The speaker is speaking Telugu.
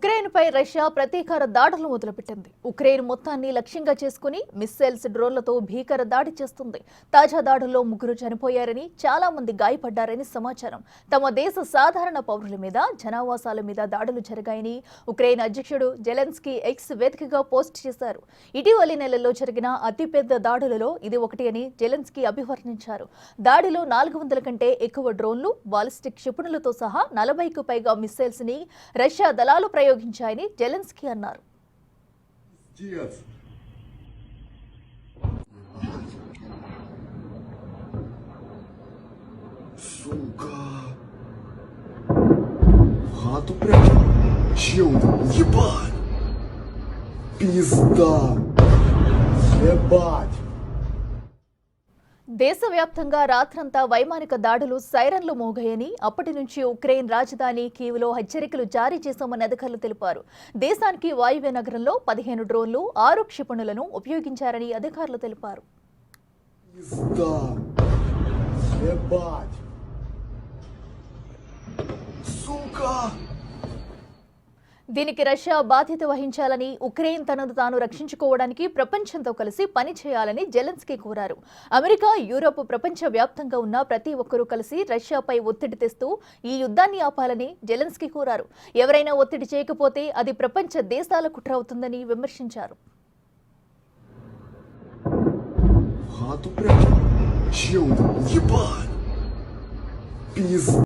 ఉక్రెయిన్పై రష్యా ప్రతీకార దాడులు మొదలుపెట్టింది. ఉక్రెయిన్ మొత్తాన్ని లక్ష్యంగా చేసుకుని మిస్సైల్స్, డ్రోన్లతో భీకర దాడి చేస్తుంది. తాజా దాడుల్లో 3 చనిపోయారని, చాలా మంది గాయపడ్డారని సమాచారం. తమ దేశ సాధారణ పౌరుల మీద, జనావాసాల మీద దాడులు జరిగాయని ఉక్రెయిన్ అధ్యక్షుడు జెలెన్స్కీ ఎక్స్ వేదికగా పోస్ట్ చేశారు. ఇటీవలి నెలల్లో జరిగిన అతిపెద్ద దాడులలో ఇది ఒకటి అని జెలెన్స్కీ అభివర్ణించారు. దాడిలో 400 కంటే ఎక్కువ డ్రోన్లు, బాలిస్టిక్ క్షిపణులతో సహా 40కు పైగా మిస్సైల్స్ ని రష్యా దళాలు ప్రయోగించాయని జెలెన్స్కీ అన్నారు. Сука! В хату прям? Чел, ебать! Пизда! Ебать! దేశవ్యాప్తంగా రాత్రంతా వైమానిక దాడులు, సైరన్లు మోగాయని, అప్పటి నుంచి ఉక్రెయిన్ రాజధాని కీవ్లో హెచ్చరికలు జారీ చేశామని అధికారులు తెలిపారు. దేశానికి వాయువ్య నగరంలో 15 డ్రోన్లు, 6 క్షిపణులను ఉపయోగించారని అధికారులు తెలిపారు. Пизда! Ебать! Сука! దీనికి రష్యా బాధ్యత వహించాలని, ఉక్రెయిన్ తనను తాను రక్షించుకోవడానికి ప్రపంచంతో కలిసి పనిచేయాలని జెలెన్స్కీ కోరారు. అమెరికా, యూరోప్, ప్రపంచ వ్యాప్తంగా ఉన్న ప్రతి ఒక్కరూ కలిసి రష్యాపై ఒత్తిడి తెస్తూ ఈ యుద్ధాన్ని ఆపాలని జెలెన్స్కీ కోరారు. ఎవరైనా ఒత్తిడి చేయకపోతే అది ప్రపంచ దేశాల కుట్ర అవుతుందని విమర్శించారు. В хату прям? Чел, ебать! Пизда!